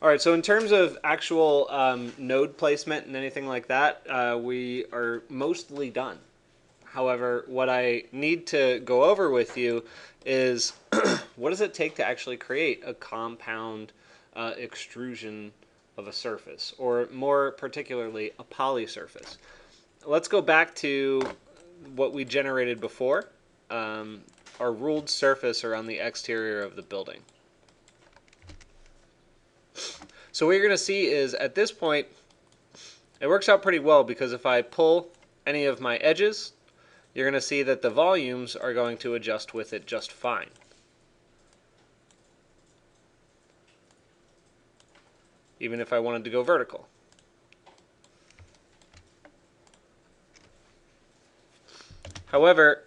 All right, so in terms of actual node placement and anything like that, we are mostly done. However, what I need to go over with you is what does it take to actually create a compound extrusion of a surface, or more particularly, a poly surface. Let's go back to what we generated before, our ruled surface around the exterior of the building. So what you're going to see is, at this point, it works out pretty well, because if I pull any of my edges, you're going to see that the volumes are going to adjust with it just fine. Even if I wanted to go vertical. However,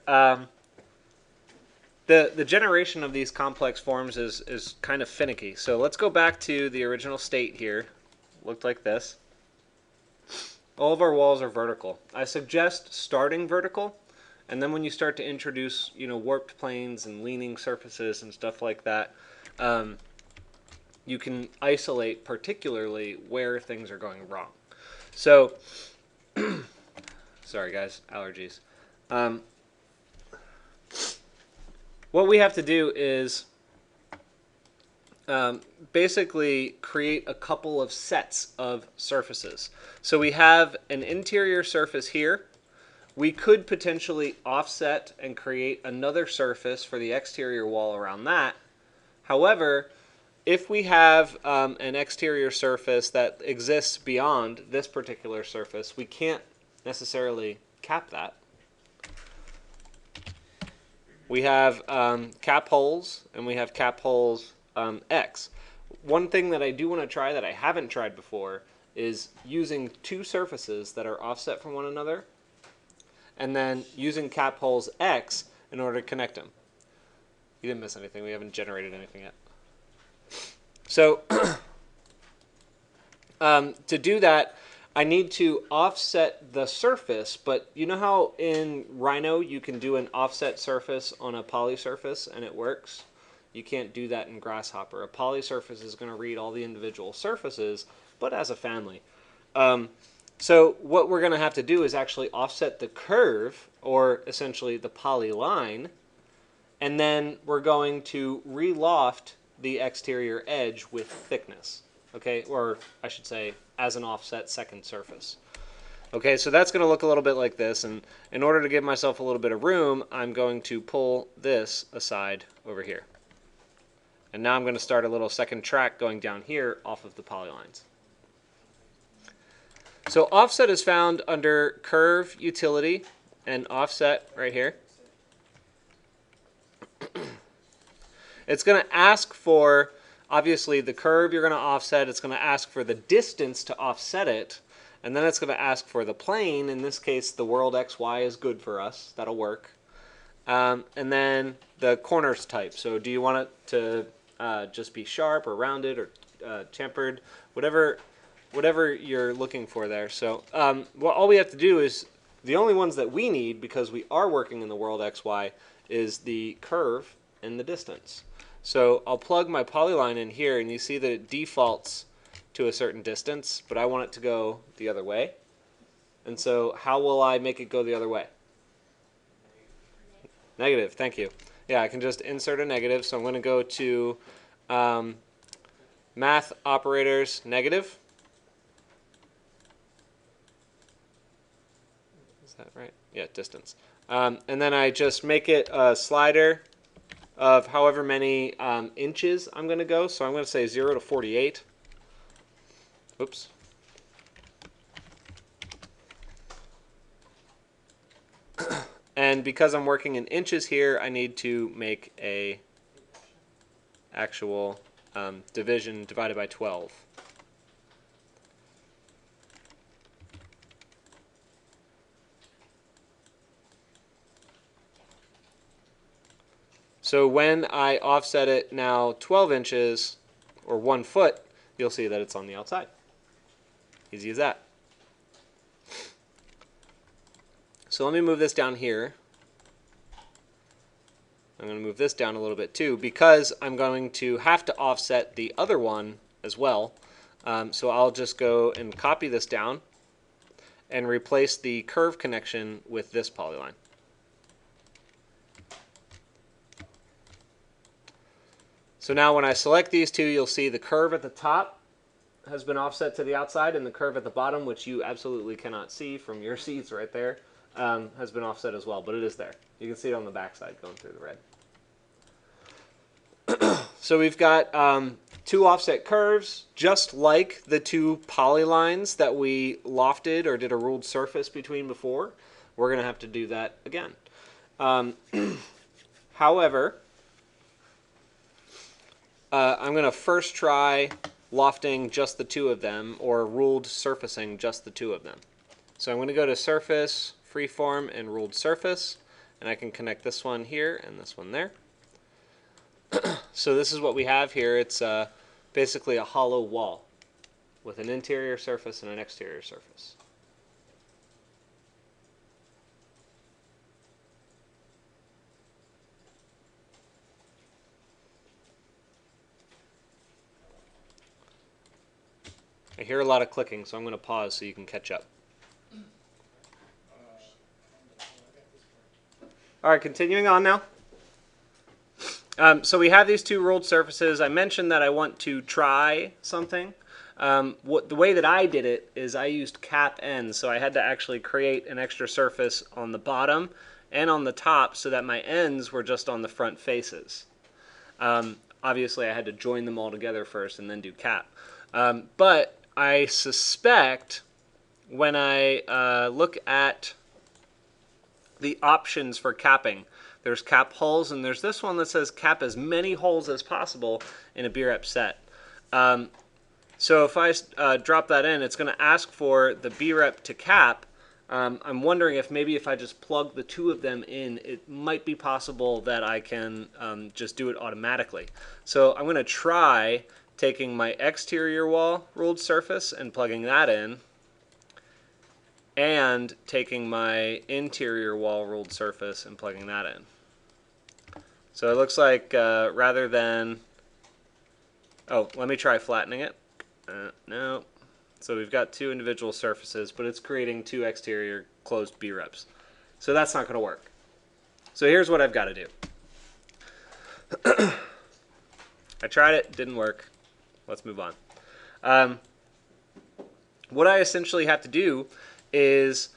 the generation of these complex forms is kind of finicky. So let's go back to the original state here. Looked like this. All of our walls are vertical. I suggest starting vertical, and then when you start to introduce, warped planes and leaning surfaces and stuff like that, you can isolate particularly where things are going wrong. So, sorry guys, allergies. What we have to do is basically create a couple of sets of surfaces. So we have an interior surface here. We could potentially offset and create another surface for the exterior wall around that. However, if we have an exterior surface that exists beyond this particular surface, we can't necessarily cap that. We have cap holes, and we have cap holes X. One thing that I do want to try that I haven't tried before is using two surfaces that are offset from one another, and then using cap holes X in order to connect them. You didn't miss anything. We haven't generated anything yet. So to do that, I need to offset the surface, but you know how in Rhino you can do an offset surface on a poly surface and it works? You can't do that in Grasshopper. A poly surface is going to read all the individual surfaces, but as a family. So what we're going to have to do is actually offset the curve, or essentially the poly line, and then we're going to reloft the exterior edge with thickness, okay, or I should say as an offset second surface. Okay, so that's going to look a little bit like this, and in order to give myself a little bit of room, I'm going to pull this aside over here. And now I'm going to start a little second track going down here off of the polylines. So offset is found under curve utility and offset right here. It's going to ask for, obviously, the curve you're going to offset. It's going to ask for the distance to offset it. And then it's going to ask for the plane. In this case, the world XY is good for us. That'll work. And then the corners type. So do you want it to just be sharp or rounded or tempered? Whatever you're looking for there. So well, all we have to do is, the only ones that we need, because we are working in the world XY, is the curve and the distance. So I'll plug my polyline in here, and you see that it defaults to a certain distance, but I want it to go the other way. And so how will I make it go the other way? Negative, thank you. Yeah, I can just insert a negative, so I'm going to go to math operators negative. Is that right? Yeah, distance. And then I just make it a slider of however many inches I'm going to go. So I'm going to say 0 to 48. Oops. And because I'm working in inches here, I need to make a actual division divided by 12. So when I offset it now 12 inches, or 1 foot, you'll see that it's on the outside. Easy as that. So let me move this down here. I'm going to move this down a little bit too, because I'm going to have to offset the other one as well. So I'll just go and copy this down and replace the curve connection with this polyline. So now when I select these two, you'll see the curve at the top has been offset to the outside, and the curve at the bottom, which you absolutely cannot see from your seats right there, has been offset as well, but it is there. You can see it on the backside going through the red. So we've got two offset curves, just like the two polylines that we lofted or did a ruled surface between before. We're going to have to do that again. However, I'm going to first try lofting just the two of them, or ruled surfacing just the two of them. So I'm going to go to Surface, Freeform, and Ruled Surface, and I can connect this one here and this one there. So this is what we have here. It's basically a hollow wall with an interior surface and an exterior surface. I hear a lot of clicking, so I'm going to pause so you can catch up. All right, continuing on now. So we have these two ruled surfaces. I mentioned that I want to try something. The way that I did it is I used cap ends, so I had to actually create an extra surface on the bottom and on the top so that my ends were just on the front faces. Obviously, I had to join them all together first and then do cap. But I suspect when I look at the options for capping, there's cap holes, and there's this one that says cap as many holes as possible in a BREP set. So if I drop that in, it's going to ask for the BREP to cap. I'm wondering if maybe if I just plug the two of them in, it might be possible that I can just do it automatically. So I'm going to try taking my exterior wall ruled surface and plugging that in, and taking my interior wall ruled surface and plugging that in. So it looks like rather than, let me try flattening it. No. So we've got two individual surfaces, but it's creating two exterior closed BREPs. So that's not going to work. So here's what I've got to do. I tried it, didn't work. Let's move on. What I essentially have to do is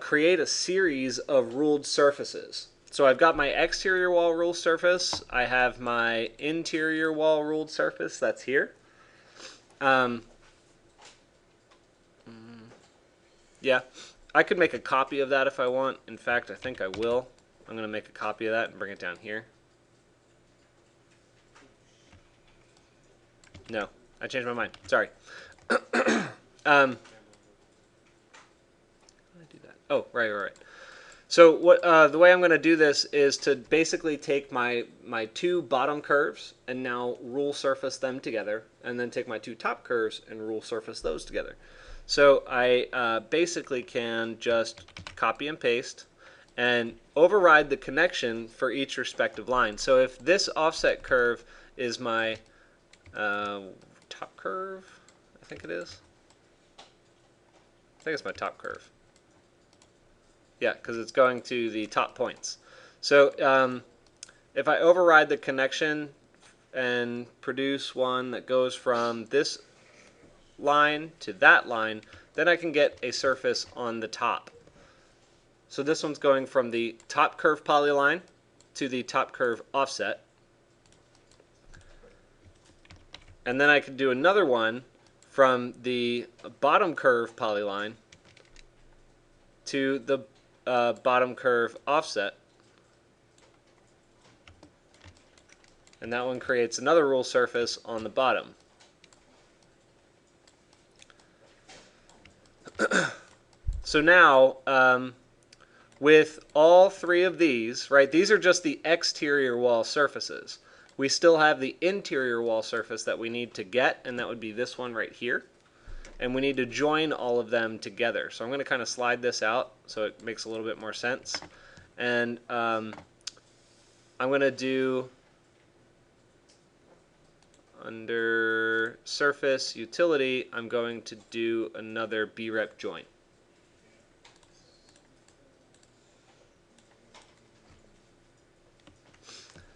create a series of ruled surfaces. So I've got my exterior wall ruled surface. I have my interior wall ruled surface. That's here. Yeah, I could make a copy of that if I want. In fact, I think I will. I'm going to make a copy of that and bring it down here. No, I changed my mind. Sorry. How did I do that? Oh, right. So what the way I'm going to do this is to basically take my two bottom curves and now rule surface them together, and then take my two top curves and rule surface those together. So I basically can just copy and paste and override the connection for each respective line. So if this offset curve is my top curve, I think it is. I think it's my top curve. Yeah, because it's going to the top points. So if I override the connection and produce one that goes from this line to that line, then I can get a surface on the top. So this one's going from the top curve polyline to the top curve offset. And then I can do another one from the bottom curve polyline to the bottom curve offset. And that one creates another rule surface on the bottom. So now, with all three of these, right, these are just the exterior wall surfaces. We still have the interior wall surface that we need to get, and that would be this one right here. And we need to join all of them together. So I'm going to kind of slide this out so it makes a little bit more sense. And I'm going to do under under surface utility, I'm going to do another brep joint.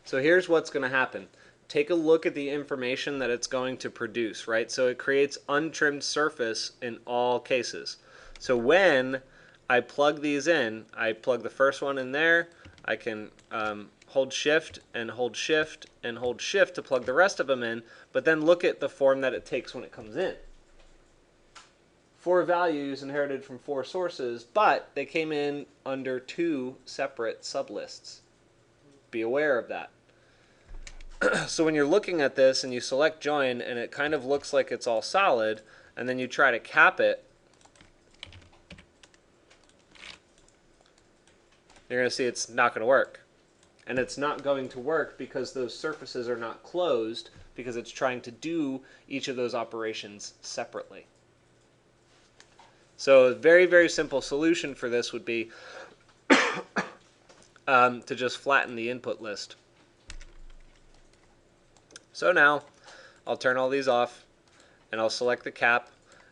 So here's what's going to happen. Take a look at the information that it's going to produce, right? So it creates untrimmed surface in all cases. So when I plug these in, I plug the first one in there, I can hold shift and hold shift and hold shift to plug the rest of them in, but then look at the form that it takes when it comes in. 4 values inherited from 4 sources, but they came in under 2 separate sublists. Be aware of that. So when you're looking at this and you select join and it kind of looks like it's all solid, and then you try to cap it, you're going to see it's not going to work. And it's not going to work because those surfaces are not closed, because it's trying to do each of those operations separately. So a very, very simple solution for this would be to just flatten the input list. So now I'll turn all these off and I'll select the cap,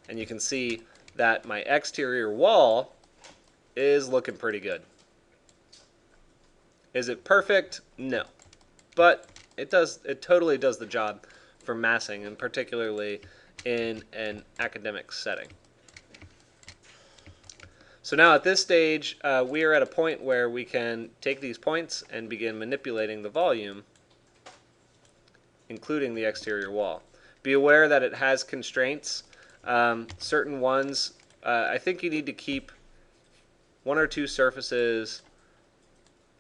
and you can see that my exterior wall is looking pretty good. Is it perfect? No. But it totally does the job for massing, and particularly in an academic setting. So now at this stage, we are at a point where we can take these points and begin manipulating the volume, including the exterior wall. Be aware that it has constraints. Certain ones, I think you need to keep 1 or 2 surfaces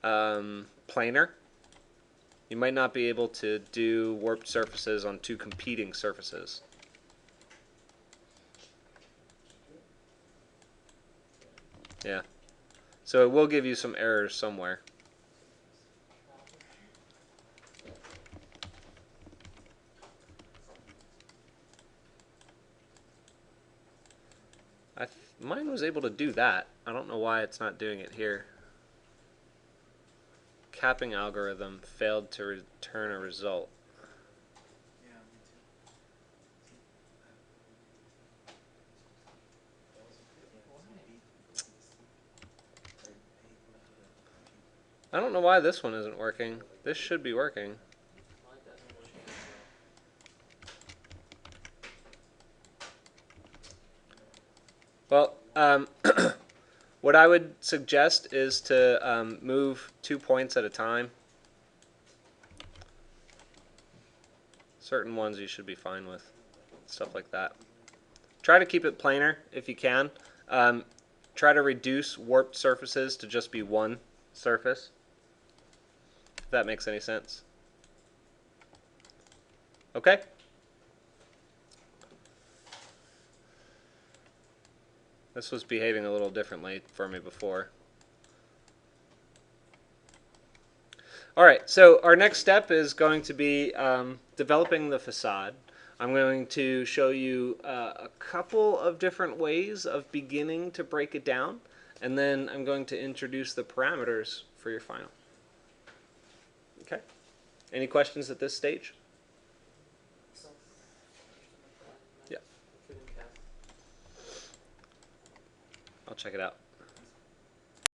planar. You might not be able to do warped surfaces on 2 competing surfaces. Yeah. So it will give you some errors somewhere. Mine was able to do that. I don't know why it's not doing it here. Capping algorithm failed to return a result. I don't know why this one isn't working. This should be working. Well, what I would suggest is to move 2 points at a time. Certain ones you should be fine with, stuff like that. Try to keep it planar if you can. Try to reduce warped surfaces to just be 1 surface, if that makes any sense. Okay? This was behaving a little differently for me before. Alright, so our next step is going to be developing the facade. I'm going to show you a couple of different ways of beginning to break it down, and then I'm going to introduce the parameters for your final. Okay? Any questions at this stage? Yeah. I'll check it out.